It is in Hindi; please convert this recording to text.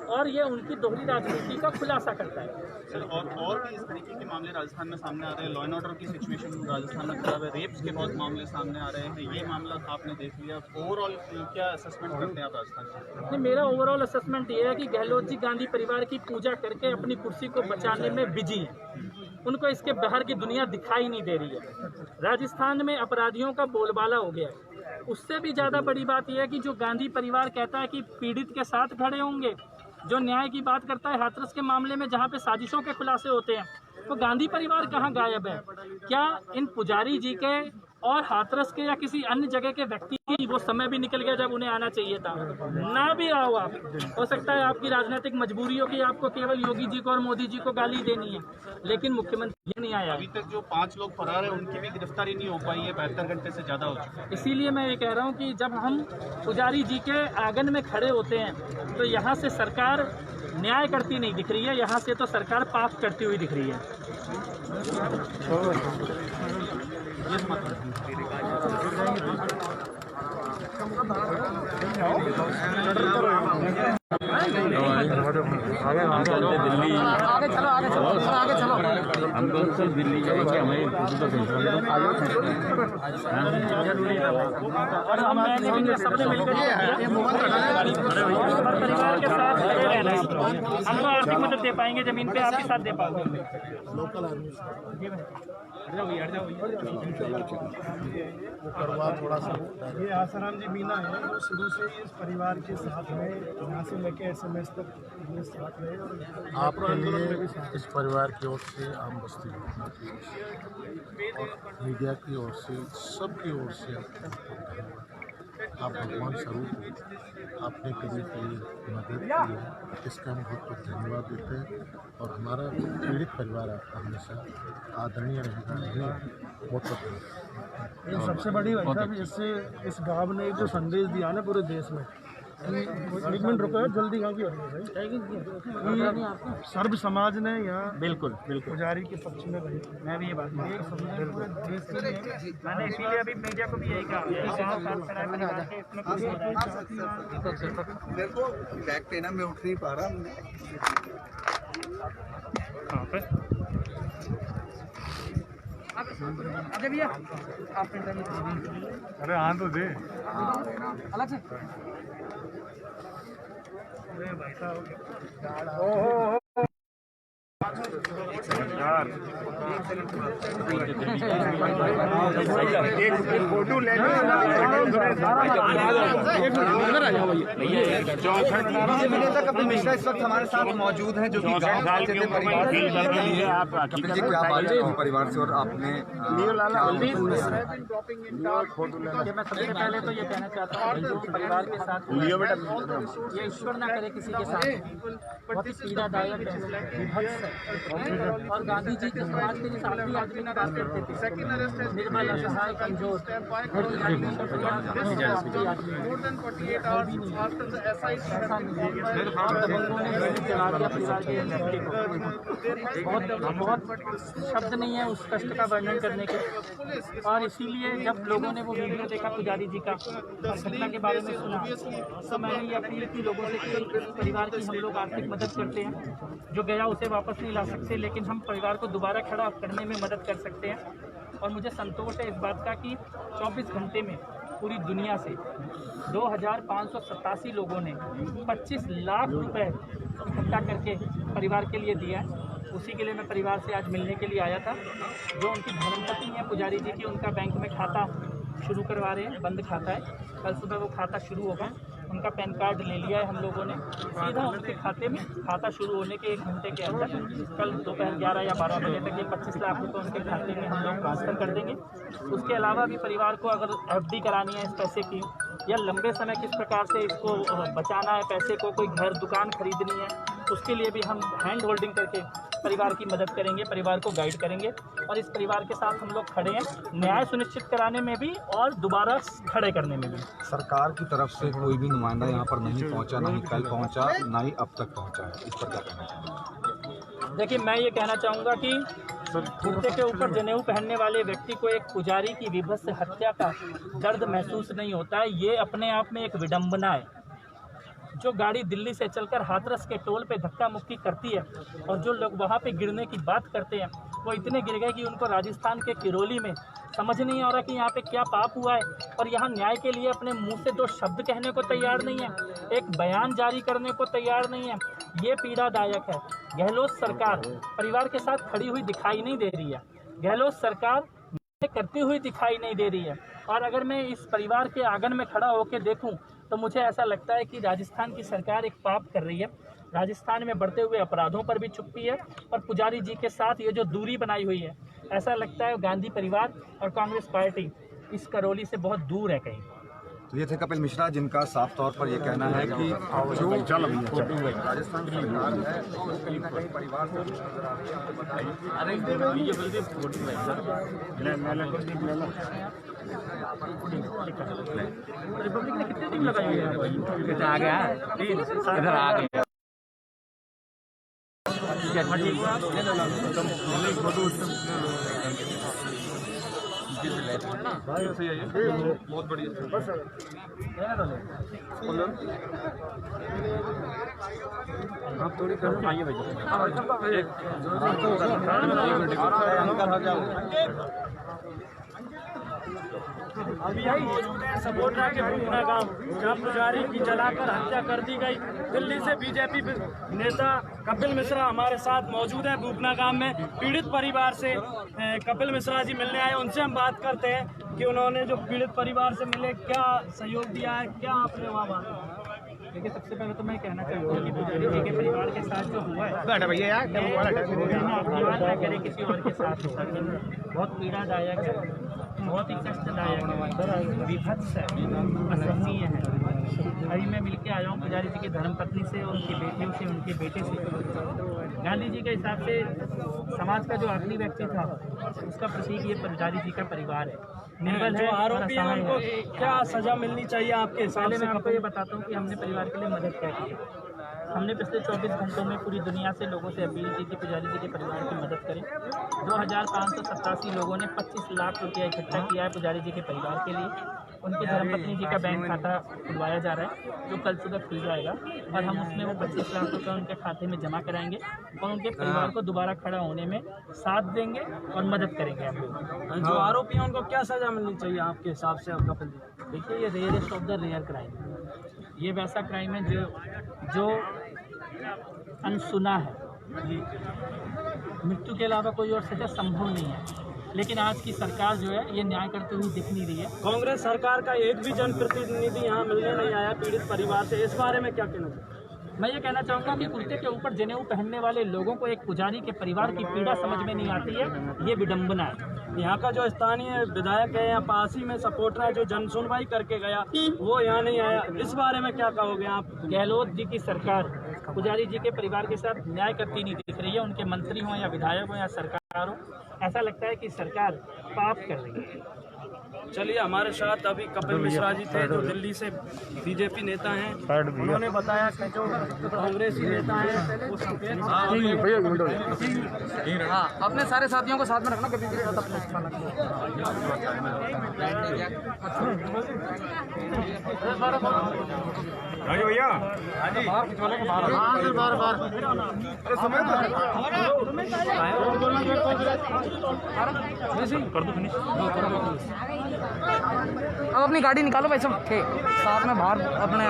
और ये उनकी दोहरी राजनीति का खुलासा करता है। सर और भी इस तरीके के मामले राजस्थान में सामने आ रहे हैं। लॉ एंड ऑर्डर की सिचुएशन राजस्थान में खराब है, रेप्स के बहुत मामले सामने आ रहे हैं। ये मामला आपने देख लिया, ओवरऑल क्या असेसमेंट करते हैं आप राजस्थान से? नहीं, मेरा ओवरऑल असेसमेंट ये है कि गहलोत जी गांधी परिवार की पूजा करके अपनी कुर्सी को बचाने में बिजी हैं। उनको इसके बाहर की दुनिया दिखाई नहीं दे रही है। राजस्थान में अपराधियों का बोलबाला हो गया है। उससे भी ज़्यादा बड़ी बात यह है कि जो गांधी परिवार कहता है कि पीड़ित के साथ खड़े होंगे, जो न्याय की बात करता है हाथरस के मामले में जहाँ पे साजिशों के खुलासे होते हैं, तो गांधी परिवार कहाँ गायब है? क्या इन पुजारी जी के और हाथरस के या किसी अन्य जगह के व्यक्ति की वो समय भी निकल गया जब उन्हें आना चाहिए था? ना भी आओ आप, हो सकता है आपकी राजनीतिक मजबूरी हो कि आपको केवल योगी जी को और मोदी जी को गाली देनी है, लेकिन मुख्यमंत्री ये नहीं आया। अभी तक जो 5 लोग फरार है उनकी भी गिरफ्तारी नहीं हो पाई है, 72 घंटे से ज़्यादा हो चुका है। इसीलिए मैं ये कह रहा हूँ कि जब हम पुजारी जी के आंगन में खड़े होते हैं तो यहाँ से सरकार न्याय करती नहीं दिख रही है, यहाँ से तो सरकार पाप करती हुई दिख रही है। दिल्ली आगे चलो हम तो सर दिल्ली जाएंगे, हमें और हम सबने मिलकर परिवार के साथ हम तो आर्थिक मदद दे पाएंगे, जमीन पे आपके साथ दे पाओगे। लोकल आदमी थोड़ा सा ये आसाराम जी मीना है जो शुरू से ही इस परिवार के साथ में यहाँ से लेके SMS तक ये साथ रहे और आपके लिए इस परिवार की ओर से आम बस्ती घटना की ओर से और मीडिया की ओर से सबकी ओर से आप भगवान स्वरूप हो, आपने कभी कोई मदद की है इसका हम बहुत बहुत धन्यवाद देते हैं और हमारा पीड़ित परिवार आपका हमेशा आदरणीय रहेगा। बहुत बहुत ये सबसे बड़ी वजह भी इससे इस गाँव ने जो संदेश दिया ना पूरे देश में, एक मिनट रुको जल्दी कहाँ की हो रही है भाई, सर्व समाज ने यहाँ बिल्कुल पुजारी के पक्ष में रही। मैं भी ये बात मैंने इसीलिए अभी मीडिया को भी यही कहा। मेरे को बैक पेन है, मैं उठ नहीं पा रहा। अरे भैया आप अरे हाँ तो दे अलग से फोटो ले मिश्रा इस वक्त हमारे साथ मौजूद हैं जो कि परिवार से और आपने मैं सबसे पहले तो ये कहना चाहता हूँ जो परिवार के साथ ये ईश्वर ना करे किसी के साथ बहुत ही पीड़ादायक है। और गांधी जी के समाज के जिस आखिरी आदमी की बात करते थे, निर्बल असहाय कमजोर, बहुत शब्द नहीं है उस कष्ट का वर्णन करने के। और इसीलिए जब लोगों ने वो वीडियो देखा पुजारी जी का और घटना के बारे में सुना, तो मैंने ये अपील की लोगों से कि परिवार की हम लोग आर्थिक मदद करते हैं, जो गया उसे वापस नहीं ला सकते, लेकिन हम परिवार को दोबारा खड़ा करने में मदद कर सकते हैं। और मुझे संतोष है इस बात का कि 24 घंटे में पूरी दुनिया से 2587 लोगों ने 25 लाख रुपए इकट्ठा करके परिवार के लिए दिया है। उसी के लिए मैं परिवार से आज मिलने के लिए आया था। जो उनकी धर्मपत्नी है पुजारी जी की, उनका बैंक में खाता शुरू करवा रहे हैं, बंद खाता है, कल सुबह वो खाता शुरू होगा। उनका पैन कार्ड ले लिया है हम लोगों ने, सीधा उनके खाते में खाता शुरू होने के 1 घंटे के अंदर कल दोपहर 11 या 12 बजे तक ये 25 लाख रुपये उनके खाते में हम लोग ट्रांसफ़र कर देंगे। उसके अलावा भी परिवार को अगर FD करानी है इस पैसे की, या लंबे समय किस प्रकार से इसको बचाना है पैसे को, कोई घर दुकान खरीदनी है, उसके लिए भी हम हैंड होल्डिंग करके परिवार की मदद करेंगे, परिवार को गाइड करेंगे। और इस परिवार के साथ हम लोग खड़े हैं, न्याय सुनिश्चित कराने में भी और दोबारा खड़े करने में भी। सरकार की तरफ से कोई भी नुमाइंदा यहाँ पर नहीं पहुँचा, ना ही कल पहुँचा, ना ही अब तक पहुँचा है, इस पर क्या कहना चाहेंगे? देखिए, मैं ये कहना चाहूँगा कि कुर्ते के ऊपर जनेऊ पहनने वाले व्यक्ति को एक पुजारी की विभत्स हत्या का दर्द महसूस नहीं होता है। ये अपने आप में एक विडंबना है। जो गाड़ी दिल्ली से चलकर हाथरस के टोल पे धक्का मुक्की करती है और जो लोग वहाँ पे गिरने की बात करते हैं वो इतने गिर गए कि उनको राजस्थान के किरोली में समझ नहीं आ रहा कि यहाँ पे क्या पाप हुआ है, और यहाँ न्याय के लिए अपने मुंह से 2 शब्द कहने को तैयार नहीं है, एक बयान जारी करने को तैयार नहीं है। ये पीड़ादायक है। गहलोत सरकार परिवार के साथ खड़ी हुई दिखाई नहीं दे रही है, गहलोत सरकार करती हुई दिखाई नहीं दे रही है। और अगर मैं इस परिवार के आंगन में खड़ा होकर देखूं तो मुझे ऐसा लगता है कि राजस्थान की सरकार एक पाप कर रही है। राजस्थान में बढ़ते हुए अपराधों पर भी चुप्पी है और पुजारी जी के साथ ये जो दूरी बनाई हुई है, ऐसा लगता है गांधी परिवार और कांग्रेस पार्टी इस करौली से बहुत दूर है कहीं। तो ये थे कपिल मिश्रा, जिनका साफ तौर पर ये कहना है कि जो राजस्थान सरकार है वो कहीं ना कहीं परिवार को रिपब्लिक ने कितनी टीम लगाई हुई है? आ गया इधर आ गया। बहुत बढ़िया। आप थोड़ी कर आइए अभी हम मौजूद हैं सबोटरा के भूखना गांव, जहां पुजारी की जलाकर हत्या कर दी गई। दिल्ली से बीजेपी नेता कपिल मिश्रा हमारे साथ मौजूद हैं भूखना गांव में। पीड़ित परिवार से कपिल मिश्रा जी मिलने आए, उनसे हम बात करते हैं कि उन्होंने जो पीड़ित परिवार से मिले क्या सहयोग दिया है, क्या आपने वहाँ बात। देखिए, सबसे पहले तो मैं कहना चाहूँगा कि पुजारी जी के परिवार के साथ जो हुआ है करे किसी और के साथ हुआ, बहुत पीड़ादायक है, बहुत ही कष्टदायक है, विभत्स है, असहनीय है। अभी मैं मिलके आया हूँ पुजारी जी की धर्मपत्नी से, उनकी बेटियों से, उनके बेटे से। गांधी जी के हिसाब से समाज का जो आखिरी व्यक्ति था उसका प्रतीक ये पुजारी जी का परिवार है। निर्बल है, आरोपी हैं उनको क्या सजा मिलनी चाहिए आपके हिसाब पहले से? मैं आपको ये बताता हूँ कि हमने परिवार के लिए मदद क्या की है। हमने पिछले 24 घंटों में पूरी दुनिया से लोगों से अपील की कि पुजारी जी के परिवार की मदद करें। 2587 लोगों ने 25 लाख रुपया इकट्ठा किया है पुजारी जी के परिवार के लिए। उनकी धर्मपत्नी जी का बैंक खाता खुलवाया जा रहा है जो कल सुबह खुल जाएगा, और हम उसमें वो 25 लाख रुपये उनके खाते में जमा कराएंगे और उनके परिवार को दोबारा खड़ा होने में साथ देंगे और मदद करेंगे हम लोग। जो आरोपी हैं उनको क्या सजा मिलनी चाहिए आपके हिसाब से? कपिल जी, देखिए, ये rarest of the rare crime है। ये वैसा क्राइम है जो अनसुना है। मृत्यु के अलावा कोई और सजा संभव नहीं है, लेकिन आज की सरकार जो है ये न्याय करते हुए दिख नहीं रही है। कांग्रेस सरकार का एक भी जनप्रतिनिधि यहाँ मिलने नहीं आया पीड़ित परिवार से, इस बारे में क्या कहना चाहिए? मैं ये कहना चाहूँगा कि कुर्ते के ऊपर जनेऊ पहनने वाले लोगों को एक पुजारी के परिवार की पीड़ा समझ में नहीं आती है, ये विडंबना है। यहाँ का जो स्थानीय विधायक है यहाँ पास ही में सपोर्टर जो जन सुनवाई करके गया वो यहाँ नहीं आया, इस बारे में क्या कहोगे आप? गहलोत जी की सरकार पुजारी जी के परिवार के साथ न्याय करती नहीं दिख रही है। उनके मंत्री हों या विधायक हों या सरकार हो, ऐसा लगता है कि सरकार पाप कर रही है। चलिए, हमारे साथ अभी कपिल मिश्रा जी थे जो दिल्ली से बीजेपी नेता हैं। उन्होंने बताया कि जो कांग्रेसी नेता हैं वो सफेद अपने सारे साथियों को साथ में रखना, कभी भी साथ अपने भैया अब अपनी गाड़ी निकालो भाई सब, साथ में बाहर अपने